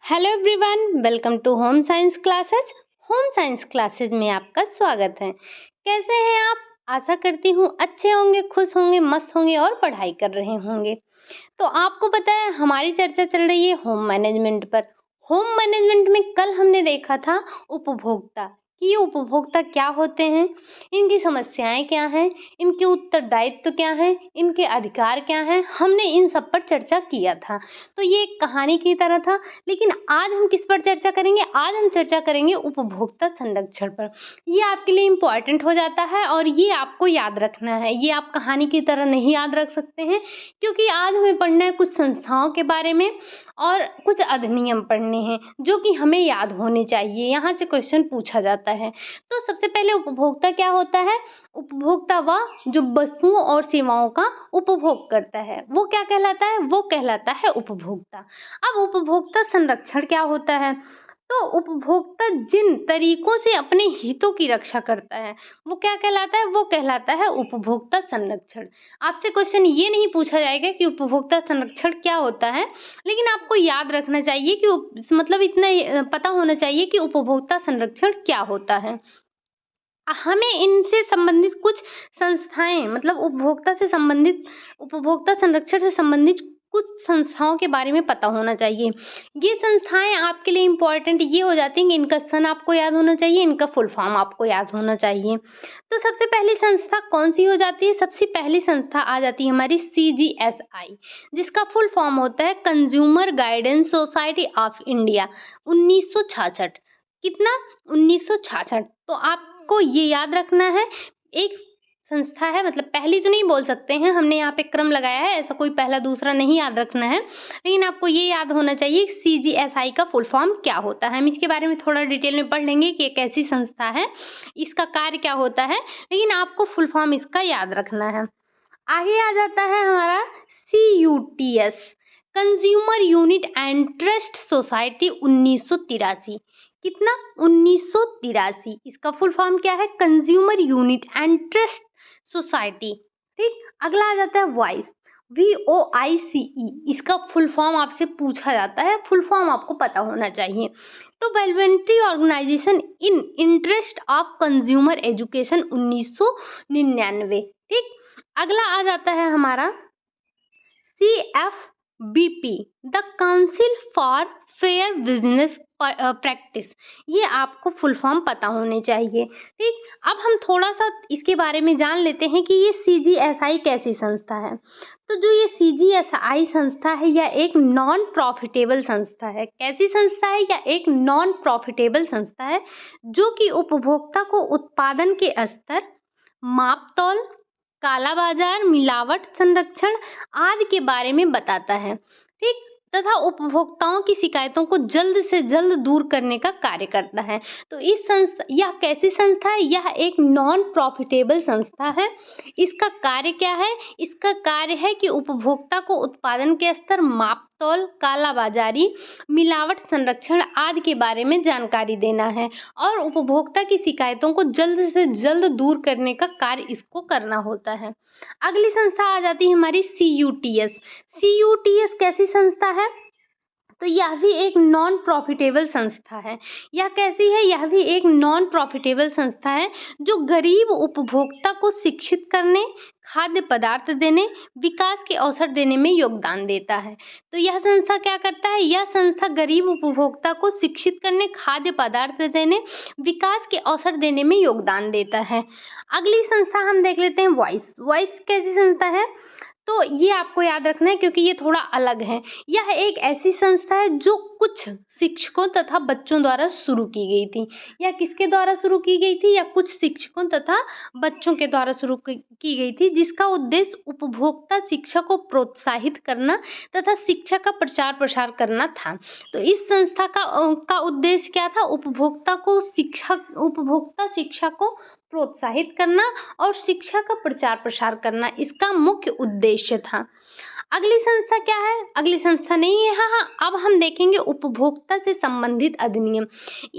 Hello everyone, welcome to home science classes. Home science classes में आपका स्वागत है। कैसे हैं आप? आशा करती हूँ अच्छे होंगे, खुश होंगे, मस्त होंगे और पढ़ाई कर रहे होंगे। तो आपको पता है हमारी चर्चा चल रही है होम मैनेजमेंट पर। होम मैनेजमेंट में कल हमने देखा था उपभोक्ता कि ये उपभोक्ता क्या होते हैं, इनकी समस्याएं क्या हैं, इनके उत्तरदायित्व क्या हैं, इनके अधिकार क्या हैं। हमने इन सब पर चर्चा किया था। तो ये एक कहानी की तरह था। लेकिन आज हम किस पर चर्चा करेंगे? आज हम चर्चा करेंगे उपभोक्ता संरक्षण पर। ये आपके लिए इम्पोर्टेंट हो जाता है और ये आपको याद रखना है। ये आप कहानी की तरह नहीं याद रख सकते हैं, क्योंकि आज हमें पढ़ना है कुछ संस्थाओं के बारे में और कुछ अधिनियम पढ़ने हैं जो कि हमें याद होने चाहिए। यहाँ से क्वेश्चन पूछा जाता है। तो सबसे पहले उपभोक्ता क्या होता है? उपभोक्ता वह जो वस्तुओं और सेवाओं का उपभोग करता है, वो क्या कहलाता है? वो कहलाता है उपभोक्ता। अब उपभोक्ता संरक्षण क्या होता है? तो उपभोक्ता जिन तरीकों से अपने हितों की रक्षा करता है, वो क्या कहलाता है? वो कहलाता है उपभोक्ता संरक्षण। आपसे क्वेश्चन ये नहीं पूछा जाएगा कि उपभोक्ता संरक्षण क्या होता है, लेकिन आपको याद रखना चाहिए कि मतलब इतना पता होना चाहिए कि उपभोक्ता संरक्षण क्या होता है। हमें इनसे संबंधित कुछ संस्थाएं, मतलब उपभोक्ता संरक्षण से संबंधित कुछ संस्थाओं के बारे में पता होना चाहिए। ये संस्थाएं आपके लिए इम्पोर्टेंट ये हो जाती हैं कि इनका सन आपको याद होना चाहिए, इनका फुल फॉर्म आपको याद होना चाहिए। तो सबसे पहली संस्था कौन सी हो जाती है? सबसे पहली संस्था आ जाती है हमारी CGSI, जिसका फुल फॉर्म होता है consumer guidance society of India. 1966। कितना? 1966। तो आपको ये याद रखना है, एक संस्था है, मतलब पहली तो नहीं बोल सकते हैं, हमने यहाँ पे क्रम लगाया है, ऐसा कोई पहला दूसरा नहीं याद रखना है। लेकिन आपको ये याद होना चाहिए कि CGSI का फुल फॉर्म क्या होता है। हम इसके बारे में थोड़ा डिटेल में पढ़ लेंगे कि एक ऐसी संस्था है, इसका कार्य क्या होता है, लेकिन आपको फुल फॉर्म इसका याद रखना है। आगे आ जाता है हमारा CUTS, consumer unit and trust society 1983। कितना? 1983। इसका फुल फॉर्म क्या है? Consumer unit and trust society. ठीक। अगला आ जाता है वॉइस, VOICE। इसका फुल फॉर्म आपसे पूछा जाता है, फुल फॉर्म आपको पता होना चाहिए। तो voluntary organisation in interest of consumer education 1999। ठीक। अगला आ जाता है हमारा CFBP, the council for fair business practice. ये आपको फुल फॉर्म पता होने चाहिए। ठीक। अब हम थोड़ा सा इसके बारे में जान लेते हैं कि ये CGSI कैसी संस्था है। तो जो ये CGSI संस्था है, यह एक नॉन प्रॉफिटेबल संस्था है। कैसी संस्था है? या एक नॉन प्रॉफिटेबल संस्था है जो कि उपभोक्ता को उत्पादन के स्तर, माप तौल, काला बाजार, मिलावट संरक्षण आदि के बारे में बताता है। ठीक। तथा उपभोक्ताओं की शिकायतों को जल्द से जल्द दूर करने का कार्य करता है। तो यह कैसी संस्था है? यह एक नॉन प्रॉफिटेबल संस्था है। इसका कार्य क्या है? इसका कार्य है कि उपभोक्ता को उत्पादन के स्तर, माप तौल, काला बाजारी, मिलावट संरक्षण आदि के बारे में जानकारी देना है और उपभोक्ता की शिकायतों को जल्द से जल्द दूर करने का कार्य इसको करना होता है। अगली संस्था आ जाती है हमारी CUTS। CUTS कैसी संस्था है? तो यह भी एक नॉन प्रॉफिटेबल संस्था है। यह कैसी है? यह भी एक नॉन प्रॉफिटेबल संस्था है जो गरीब उपभोक्ता को शिक्षित करने, खाद्य पदार्थ देने, विकास के अवसर देने में योगदान देता है। तो यह संस्था क्या करता है? यह संस्था गरीब उपभोक्ता को शिक्षित करने, खाद्य पदार्थ देने, विकास के अवसर देने में योगदान देता है। अगली संस्था हम देख लेते हैं वॉइस। वॉइस कैसी संस्था है? तो ये आपको याद रखना है क्योंकि ये थोड़ा अलग है। यह एक ऐसी संस्था है जो कुछ शिक्षकों तथा बच्चों द्वारा शुरू की गई थी। यह किसके द्वारा शुरू की गई थी? या कुछ शिक्षकों तथा बच्चों के द्वारा शुरू की गई थी, जिसका उद्देश्य उपभोक्ता शिक्षा को प्रोत्साहित करना तथा शिक्षा का प्रचार प्रसार करना था। तो इस संस्था का उद्देश्य क्या था? उपभोक्ता शिक्षा को प्रोत्साहित करना और शिक्षा का प्रचार प्रसार करना इसका मुख्य उद्देश्य था। अगली संस्था क्या है? अगली संस्था नहीं है। हाँ, हाँ, अब हम देखेंगे उपभोक्ता से संबंधित अधिनियम।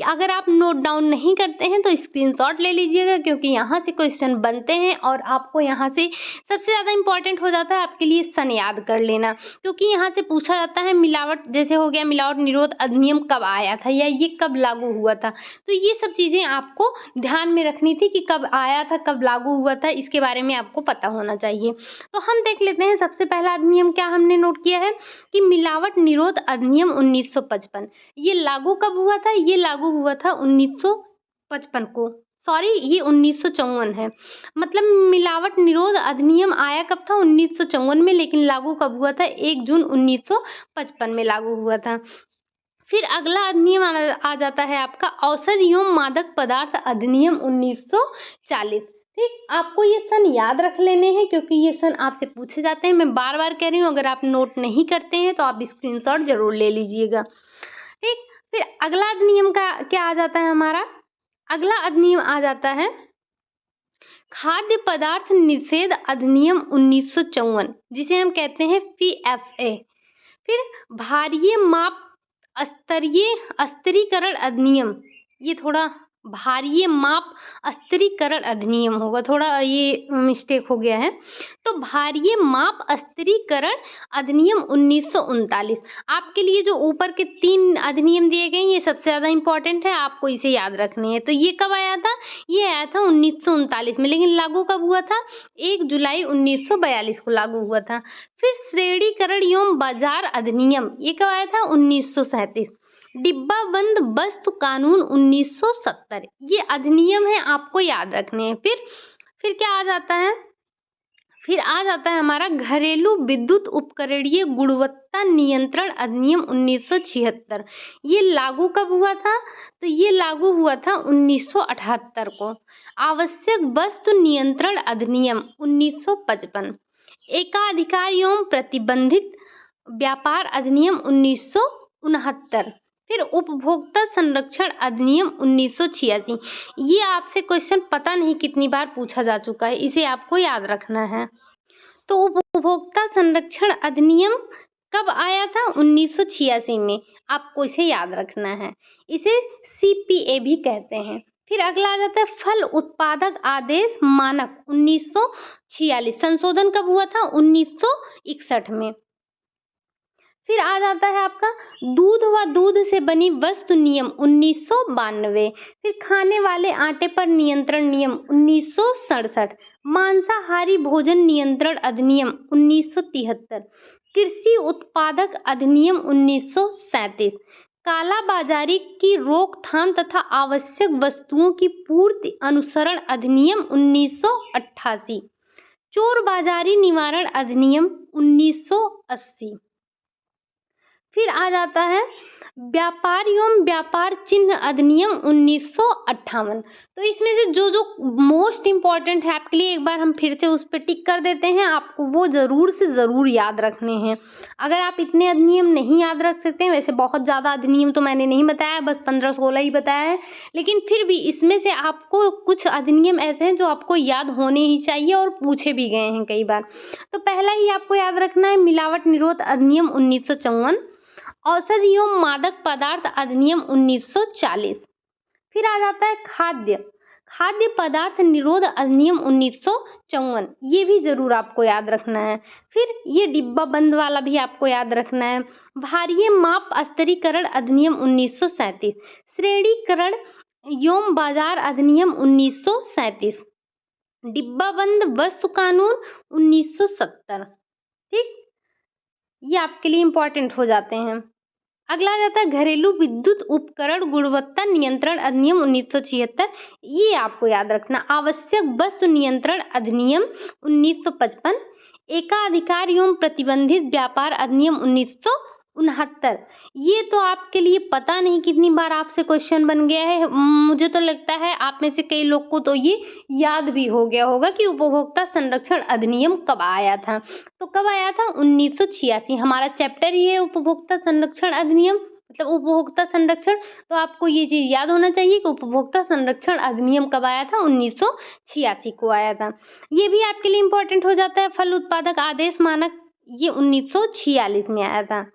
अगर आप नोट डाउन नहीं करते हैं तो स्क्रीनशॉट ले लीजिएगा, क्योंकि यहाँ से क्वेश्चन बनते हैं और आपको यहाँ से सबसे ज़्यादा इम्पोर्टेंट हो जाता है आपके लिए सन याद कर लेना, क्योंकि यहाँ से पूछा जाता है मिलावट, जैसे हो गया मिलावट निरोध अधिनियम कब आया था या ये कब लागू हुआ था। तो ये सब चीज़ें आपको ध्यान में रखनी थी कि कब आया था, कब लागू हुआ था, इसके बारे में आपको पता होना चाहिए। तो हम देख लेते हैं सबसे पहला अधिनियम क्या हमने नोट किया है कि मिलावट निरोध अधिनियम 1955। ये लागू कब हुआ था? ये लागू हुआ था 1955 को, सॉरी ये 1954 है। मतलब मिलावट निरोध अधिनियम आया कब था? 1954 में, लेकिन लागू कब हुआ था? 1 जून 1955 में लागू हुआ था। फिर अगला अधिनियम आ जाता है आपका औषध एवं मादक पदार्थ अधिनियम 1940। ठीक, आपको ये सन याद रख लेने हैं, क्योंकि ये सन आपसे पूछे जाते हैं। मैं बार बार कह रही हूँ, अगर आप नोट नहीं करते हैं तो आप स्क्रीनशॉट जरूर ले लीजिएगा। ठीक, फिर अगला अधिनियम का क्या आ जाता है हमारा? अगला अधिनियम आ जाता है खाद्य पदार्थ निषेध अधिनियम 1954, जिसे हम कहते हैं PFA। फिर भारीय माप स्तरीकरण अधिनियम, ये थोड़ा भारीय माप स्तरीकरण अधिनियम होगा, थोड़ा ये मिस्टेक हो गया है। तो भारीय माप स्तरीकरण अधिनियम 1939। आपके लिए जो ऊपर के 3 अधिनियम दिए गए ये सबसे ज़्यादा इंपॉर्टेंट है, आपको इसे याद रखने हैं। तो ये कब आया था? ये आया था 1939 में, लेकिन लागू कब हुआ था? 1 जुलाई 1942 को लागू हुआ था। फिर श्रेणीकरण एवं बाजार अधिनियम, ये कब आया था? 1937। डिब्बा बंद वस्तु कानून 1970, ये अधिनियम है, आपको याद रखने हैं। फिर क्या आ जाता है? फिर आ जाता है हमारा घरेलू विद्युत उपकरणीय गुणवत्ता नियंत्रण अधिनियम 1976। ये लागू कब हुआ था? तो ये लागू हुआ था 1978 को। आवश्यक वस्तु नियंत्रण अधिनियम 1955। एकाधिकार एवं प्रतिबंधित व्यापार अधिनियम 1969। फिर उपभोक्ता संरक्षण अधिनियम 1986। ये आपसे क्वेश्चन पता नहीं कितनी बार पूछा जा चुका है, इसे आपको याद रखना है। तो उपभोक्ता संरक्षण अधिनियम कब आया था? 1986 में, आपको इसे याद रखना है। इसे CPA भी कहते हैं। फिर अगला आ जाता है फल उत्पादक आदेश मानक 1946, संशोधन कब हुआ था? 1961 में। फिर आ जाता है आपका दूध व दूध से बनी वस्तु नियम 1992। फिर खाने वाले आटे पर नियंत्रण नियम 1967। मांसाहारी भोजन नियंत्रण अधिनियम 1973। कृषि उत्पादक अधिनियम 1937। कालाबाजारी की रोकथाम तथा आवश्यक वस्तुओं की पूर्ति अनुसरण अधिनियम 1988। चोर बाजारी निवारण अधिनियम 1980। फिर आ जाता है व्यापार एवं व्यापार चिन्ह अधिनियम 1958। तो इसमें से जो जो मोस्ट इम्पॉर्टेंट है आपके लिए, एक बार हम फिर से उस पर टिक कर देते हैं, आपको वो ज़रूर से ज़रूर याद रखने हैं। अगर आप इतने अधिनियम नहीं याद रख सकते हैं, वैसे बहुत ज़्यादा अधिनियम तो मैंने नहीं बताया, बस 15-16 ही बताया है, लेकिन फिर भी इसमें से आपको कुछ अधिनियम ऐसे हैं जो आपको याद होने ही चाहिए और पूछे भी गए हैं कई बार। तो पहला ही आपको याद रखना है मिलावट निरोध अधिनियम 1954। औषध एवं मादक पदार्थ अधिनियम 1940। फिर आ जाता है खाद्य पदार्थ निरोध अधिनियम 1954, ये भी जरूर आपको याद रखना है। फिर ये डिब्बा बंद वाला भी आपको याद रखना है। भारीय माप स्तरीकरण अधिनियम 1937। श्रेणीकरण एवं बाजार अधिनियम 1937। डिब्बा बंद वस्तु कानून 1970। ठीक, ये आपके लिए इंपॉर्टेंट हो जाते हैं। अगला आ जाता है घरेलू विद्युत उपकरण गुणवत्ता नियंत्रण अधिनियम 1976, ये आपको याद रखना। आवश्यक वस्तु नियंत्रण अधिनियम 1955। एकाधिकार एवं प्रतिबंधित व्यापार अधिनियम 1969। ये तो आपके लिए पता नहीं कितनी बार आपसे क्वेश्चन बन गया है, मुझे तो लगता है आप में से कई लोग को तो ये याद भी हो गया होगा कि उपभोक्ता संरक्षण अधिनियम कब आया था। तो कब आया था? 1986। हमारा चैप्टर ही है उपभोक्ता संरक्षण अधिनियम, मतलब उपभोक्ता संरक्षण। तो आपको ये चीज याद होना चाहिए कि उपभोक्ता संरक्षण अधिनियम कब आया था? 1986 को आया था। ये भी आपके लिए इंपॉर्टेंट हो जाता है। फल उत्पादक आदेश मानक ये 1946 में आया था।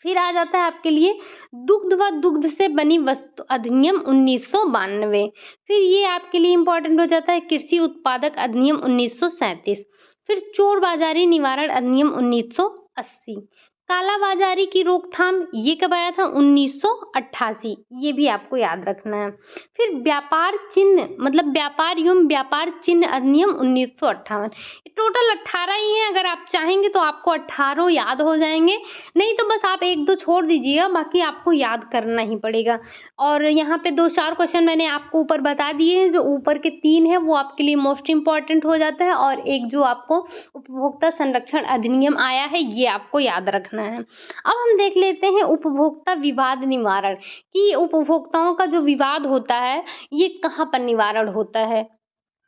फिर आ जाता है आपके लिए दुग्ध व दुग्ध से बनी वस्तु अधिनियम 1992। फिर ये आपके लिए इम्पोर्टेंट हो जाता है कृषि उत्पादक अधिनियम 1937। फिर चोर बाजारी निवारण अधिनियम 1980। काला बाजारी की रोकथाम ये कब आया था? 1988। ये भी आपको याद रखना है। फिर व्यापार चिन्ह मतलब व्यापार एवं व्यापार चिन्ह अधिनियम 1958। टोटल 18 ही है, अगर आप चाहेंगे तो आपको 18 याद हो जाएंगे, नहीं तो बस आप 1-2 छोड़ दीजिएगा, बाकी आपको याद करना ही पड़ेगा। और यहाँ पे 2-4 क्वेश्चन मैंने आपको ऊपर बता दिए हैं, जो ऊपर के 3 है वो आपके लिए मोस्ट इम्पॉर्टेंट हो जाता है, और एक जो आपको उपभोक्ता संरक्षण अधिनियम आया है ये आपको याद रखना है। अब हम देख लेते हैं उपभोक्ता विवाद निवारण, कि उपभोक्ताओं का जो विवाद होता है ये कहाँ पर निवारण होता है।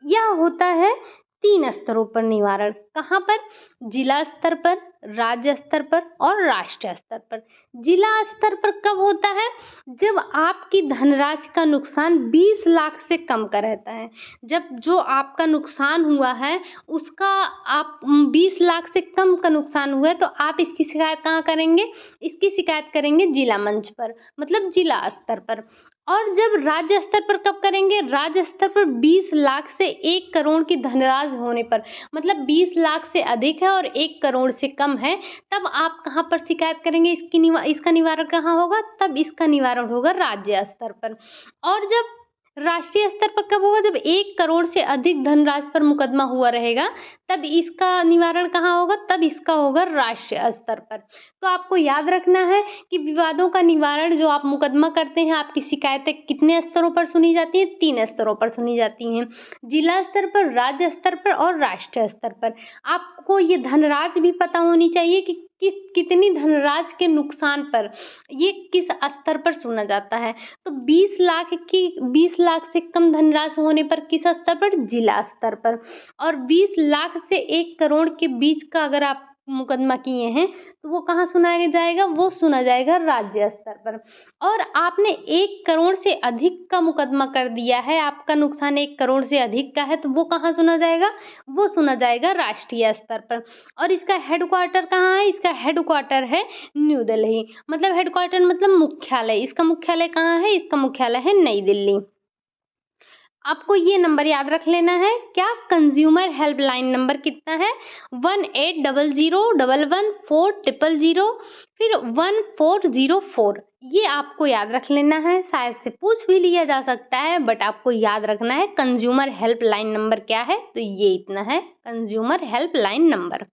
यह होता है 3 स्तरों पर निवारण। कहाँ पर? जिला स्तर पर, राज्य स्तर पर और राष्ट्रीय स्तर पर। जिला स्तर पर कब होता है? जब आपकी धनराशि का नुकसान 20 लाख से कम का रहता है। जब जो आपका नुकसान हुआ है उसका आप 20 लाख से कम का नुकसान हुआ है तो आप इसकी शिकायत कहाँ करेंगे? इसकी शिकायत करेंगे जिला मंच पर, मतलब जिला स्तर पर। और जब राज्य स्तर पर कब करेंगे? राज्य स्तर पर 20 लाख से 1 करोड़ की धनराशि होने पर, मतलब 20 लाख से अधिक है और 1 करोड़ से कम है, तब आप कहाँ पर शिकायत करेंगे? इसका निवारण कहाँ होगा? तब इसका निवारण होगा राज्य स्तर पर। और जब राष्ट्रीय स्तर पर कब होगा? जब 1 करोड़ से अधिक धनराशि पर मुकदमा हुआ रहेगा, तब इसका निवारण कहाँ होगा? तब इसका होगा राष्ट्रीय स्तर पर। तो आपको याद रखना है कि विवादों का निवारण जो आप मुकदमा करते हैं, आपकी शिकायतें कितने स्तरों पर सुनी जाती हैं? 3 स्तरों पर सुनी जाती हैं, जिला स्तर पर, राज्य स्तर पर और राष्ट्रीय स्तर पर। आपको ये धनराशि भी पता होनी चाहिए कि कितनी धनराशि के नुकसान पर ये किस स्तर पर सुना जाता है। तो 20 लाख से कम धनराशि होने पर किस स्तर पर? जिला स्तर पर। और 20 लाख से 1 करोड़ के बीच का अगर आप मुकदमा किए हैं तो वो कहाँ सुनाया जाएगा? वो सुना जाएगा राज्य स्तर पर। और आपने 1 करोड़ से अधिक का मुकदमा कर दिया है, आपका नुकसान 1 करोड़ से अधिक का है, तो वो कहाँ सुना जाएगा? वो सुना जाएगा राष्ट्रीय स्तर पर। और इसका हेडक्वार्टर कहाँ है? इसका हेडक्वार्टर है न्यू दिल्ली, मतलब हेडक्वार्टर मतलब मुख्यालय। इसका मुख्यालय कहाँ है? इसका मुख्यालय है नई दिल्ली। आपको ये नंबर याद रख लेना है। क्या? कंज्यूमर हेल्पलाइन नंबर कितना है? 1800111400, फिर 1404। ये आपको याद रख लेना है। शायद से पूछ भी लिया जा सकता है, बट आपको याद रखना है कंज्यूमर हेल्पलाइन नंबर क्या है, तो ये इतना है कंज्यूमर हेल्पलाइन नंबर।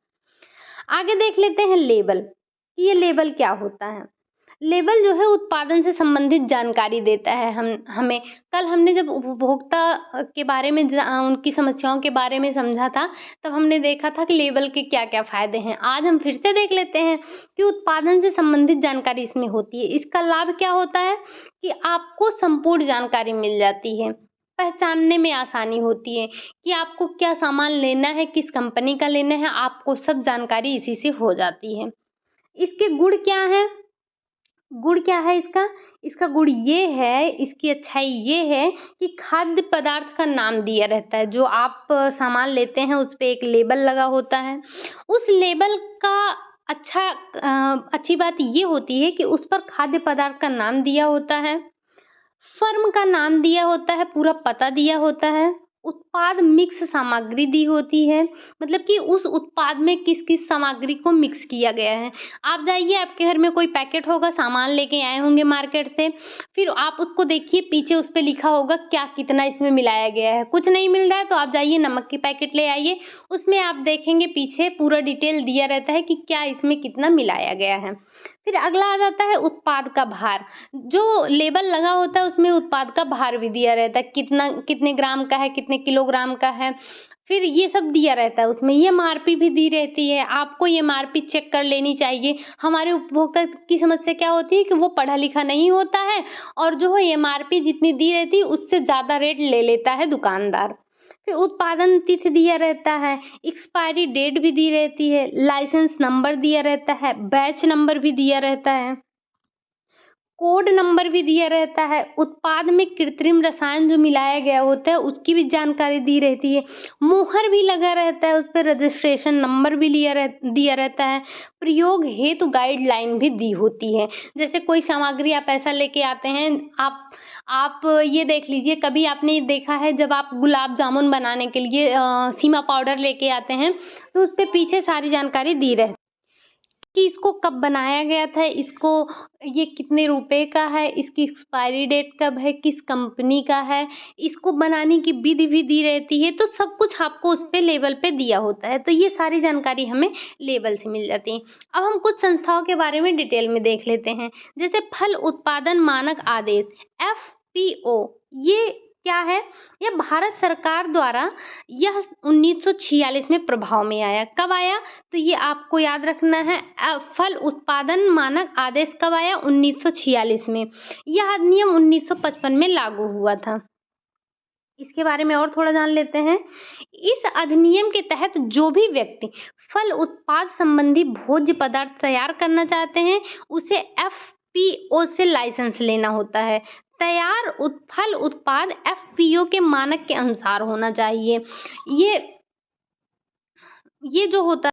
आगे देख लेते हैं लेबल, कि ये लेबल क्या होता है। लेबल जो है उत्पादन से संबंधित जानकारी देता है हमें। कल हमने जब उपभोक्ता के बारे में उनकी समस्याओं के बारे में समझा था, तब हमने देखा था कि लेबल के क्या-क्या फ़ायदे हैं। आज हम फिर से देख लेते हैं कि उत्पादन से संबंधित जानकारी इसमें होती है। इसका लाभ क्या होता है कि आपको संपूर्ण जानकारी मिल जाती है, पहचानने में आसानी होती है कि आपको क्या सामान लेना है, किस कंपनी का लेना है, आपको सब जानकारी इसी से हो जाती है। इसके गुण क्या हैं? गुण क्या है इसका? इसका गुण ये है, इसकी अच्छाई ये है कि खाद्य पदार्थ का नाम दिया रहता है। जो आप सामान लेते हैं उस पे एक लेबल लगा होता है। उस लेबल का अच्छी बात ये होती है कि उस पर खाद्य पदार्थ का नाम दिया होता है, फर्म का नाम दिया होता है, पूरा पता दिया होता है, उत्पाद मिक्स सामग्री दी होती है, मतलब कि उस उत्पाद में किस-किस सामग्री को मिक्स किया गया है। आप जाइए, आपके घर में कोई पैकेट होगा, सामान लेके आए होंगे मार्केट से, फिर आप उसको देखिए, पीछे उस पे लिखा होगा क्या कितना इसमें मिलाया गया है। कुछ नहीं मिल रहा है तो आप जाइए नमक की पैकेट ले आइए, उसमें आप देखेंगे पीछे पूरा डिटेल दिया रहता है कि क्या इसमें कितना मिलाया गया है। फिर अगला आ जाता है उत्पाद का भार। जो लेबल लगा होता है उसमें उत्पाद का भार भी दिया रहता है, कितने ग्राम का है, कितने किलोग्राम का है, फिर ये सब दिया रहता है उसमें। एमआरपी भी दी रहती है, आपको एमआरपी चेक कर लेनी चाहिए। हमारे उपभोक्ता की समस्या क्या होती है कि वो पढ़ा लिखा नहीं होता है और जो है एमआरपी जितनी दी रहती है उससे ज़्यादा रेट ले लेता है दुकानदार। फिर उत्पादन तिथि दिया रहता है, एक्सपायरी डेट भी दी रहती है, लाइसेंस नंबर दिया रहता है, बैच नंबर भी दिया रहता है। कोड नंबर भी दिया रहता है, उत्पाद में कृत्रिम रसायन जो मिलाया गया होता है उसकी भी जानकारी दी रहती है, मुहर भी लगा रहता है, उस पे रजिस्ट्रेशन नंबर भी दिया रहता है, प्रयोग हेतु गाइडलाइन भी दी होती है। जैसे कोई सामग्री आप ऐसा लेके आते हैं, आप ये देख लीजिए, कभी आपने ये देखा है जब आप गुलाब जामुन बनाने के लिए सीमा पाउडर लेके आते हैं तो उस पे पीछे सारी जानकारी दी रहती है कि इसको कब बनाया गया था, इसको ये कितने रुपए का है, इसकी एक्सपायरी डेट कब है, किस कंपनी का है, इसको बनाने की विधि भी दी रहती है। तो सब कुछ आपको उस पे लेबल पे दिया होता है, तो ये सारी जानकारी हमें लेबल से मिल जाती है। अब हम कुछ संस्थाओं के बारे में डिटेल में देख लेते हैं। जैसे फल उत्पादन मानक आदेश FPO, ये क्या है? यह भारत सरकार द्वारा यह 1946 में प्रभाव में आया। कब आया? तो ये आपको याद रखना है, फल उत्पादन मानक आदेश कब आया? 1946 में। यह अधिनियम 1955 में लागू हुआ था। इसके बारे में और थोड़ा जान लेते हैं। इस अधिनियम के तहत जो भी व्यक्ति फल उत्पाद संबंधी भोज्य पदार्थ तैयार करना चाहते हैं उसे FPO से लाइसेंस लेना होता है। फल उत्पाद FPO के मानक के अनुसार होना चाहिए। ये जो होता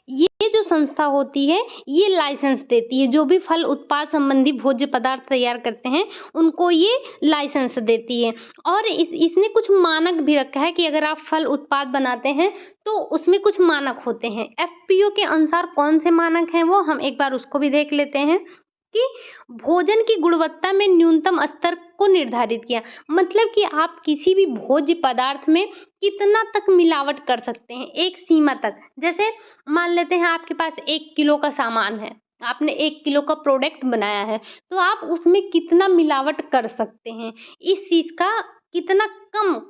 ये जो संस्था होती है ये लाइसेंस देती है, जो भी फल उत्पाद संबंधी भोज्य पदार्थ तैयार करते हैं उनको ये लाइसेंस देती है। और इसने कुछ मानक भी रखा है कि अगर आप फल उत्पाद बनाते हैं तो उसमें कुछ मानक होते हैं। FPO के अनुसार कौन से मानक हैं वो हम एक बार उसको भी देख लेते हैं कि भोजन की गुणवत्ता में न्यूनतम स्तर को निर्धारित किया। मतलब कि आप किसी भी भोज्य पदार्थ में कितना तक मिलावट कर सकते हैं, एक सीमा तक। जैसे मान लेते हैं आपके पास 1 किलो का सामान है, आपने 1 किलो का प्रोडक्ट बनाया है, तो आप उसमें कितना मिलावट कर सकते हैं, इस चीज़ का कितना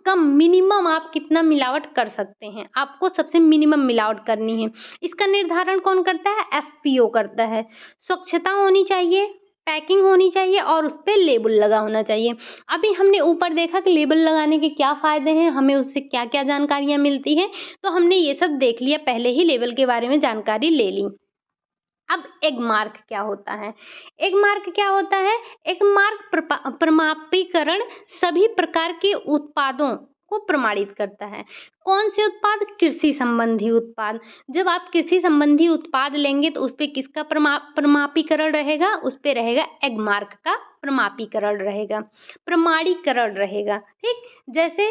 कम मिनिमम आप कितना मिलावट कर सकते हैं, आपको सबसे मिनिमम मिलावट करनी है। इसका निर्धारण कौन करता है? FPO करता है। स्वच्छता होनी चाहिए, पैकिंग होनी चाहिए और उस पे लेबल लगा होना चाहिए। अभी हमने ऊपर देखा कि लेबल लगाने के क्या फ़ायदे हैं, हमें उससे क्या-क्या जानकारियाँ मिलती हैं, तो हमने ये सब देख लिया, पहले ही लेबल के बारे में जानकारी ले ली। अब एग मार्क क्या होता है? एग मार्क क्या होता है? एग मार्क प्रमाणीकरण सभी प्रकार के उत्पादों को प्रमाणित करता है। कौन से उत्पाद? कृषि संबंधी उत्पाद। जब आप कृषि संबंधी उत्पाद लेंगे तो उस पे किसका प्रमाणीकरण रहेगा? उस पे रहेगा एग मार्क का प्रमाणीकरण रहेगा, प्रमाणीकरण रहेगा। ठीक, जैसे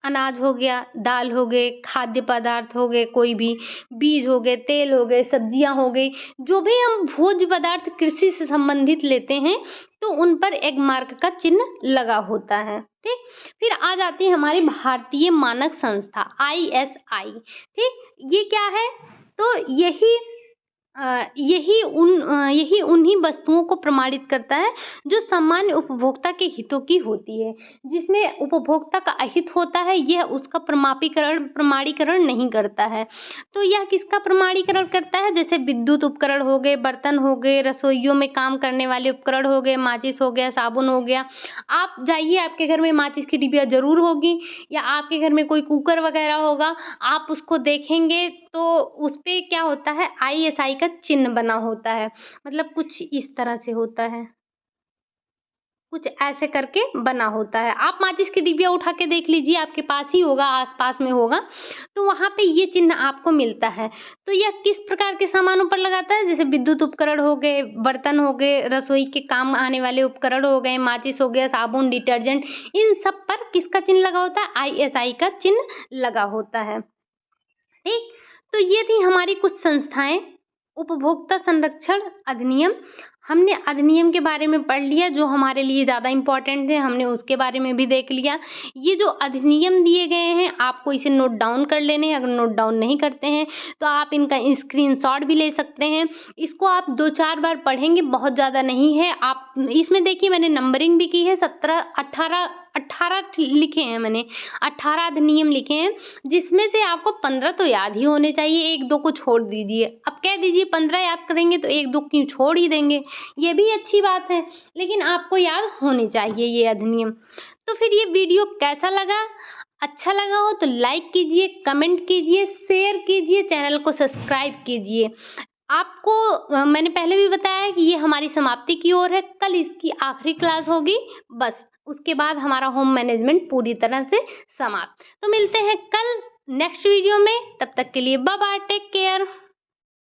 अनाज हो गया, दाल हो गए, खाद्य पदार्थ हो गए, कोई भी बीज हो गए, तेल हो गए, सब्जियां हो गई, जो भी हम भोज्य पदार्थ कृषि से संबंधित लेते हैं तो उन पर एग मार्क का चिन्ह लगा होता है। ठीक, फिर आ जाती है हमारी भारतीय मानक संस्था ISI। ठीक, ये क्या है? तो यही उन्हीं वस्तुओं को प्रमाणित करता है जो सामान्य उपभोक्ता के हितों की होती है। जिसमें उपभोक्ता का अहित होता है यह उसका प्रमाणीकरण नहीं करता है। तो यह किसका प्रमाणीकरण करता है? जैसे विद्युत उपकरण हो गए, बर्तन हो गए, रसोइयों में काम करने वाले उपकरण हो गए, माचिस हो गया, साबुन हो गया। आप जाइए, आपके घर में माचिस की डिबिया ज़रूर होगी, या आपके घर में कोई कुकर वगैरह होगा, आप उसको देखेंगे तो उस पे क्या होता है? ISI का चिन्ह बना होता है। मतलब कुछ इस तरह से होता है, कुछ ऐसे करके बना होता है। आप माचिस की डिबिया उठा के देख लीजिए, आपके पास ही होगा, आस-पास में होगा, तो वहाँ पे ये चिन्ह आपको मिलता है। तो यह किस प्रकार के सामानों पर लगाता है? जैसे विद्युत उपकरण हो गए, बर्तन हो गए, रसोई के काम आने वाले उपकरण हो गए, माचिस हो गया, साबुन, डिटर्जेंट, इन सब पर किसका चिन्ह लगा होता है? ISI का चिन्ह लगा होता है। ठीक, तो ये थी हमारी कुछ संस्थाएं। उपभोक्ता संरक्षण अधिनियम, हमने अधिनियम के बारे में पढ़ लिया, जो हमारे लिए ज़्यादा इम्पोर्टेंट है हमने उसके बारे में भी देख लिया। ये जो अधिनियम दिए गए हैं आपको इसे नोट डाउन कर लेने हैं। अगर नोट डाउन नहीं करते हैं तो आप इनका स्क्रीनशॉट भी ले सकते हैं। इसको आप 2-4 बार पढ़ेंगे, बहुत ज़्यादा नहीं है। आप इसमें देखिए मैंने नंबरिंग भी की है, 18 लिखे हैं मैंने, 18 अधिनियम लिखे हैं, जिसमें से आपको 15 तो याद ही होने चाहिए, 1-2 को छोड़ दीजिए। अब कह दीजिए 15 याद करेंगे तो 1-2 क्यों छोड़ ही देंगे, ये भी अच्छी बात है, लेकिन आपको याद होने चाहिए ये अधिनियम। तो फिर ये वीडियो कैसा लगा? अच्छा लगा हो तो लाइक कीजिए, कमेंट कीजिए, शेयर कीजिए, चैनल को सब्सक्राइब कीजिए। आपको मैंने पहले भी बताया है कि ये हमारी समाप्ति की ओर है। कल इसकी आखिरी क्लास होगी, बस उसके बाद हमारा होम मैनेजमेंट पूरी तरह से समाप्त। तो मिलते हैं कल नेक्स्ट वीडियो में, तब तक के लिए बाय बाय, टेक केयर।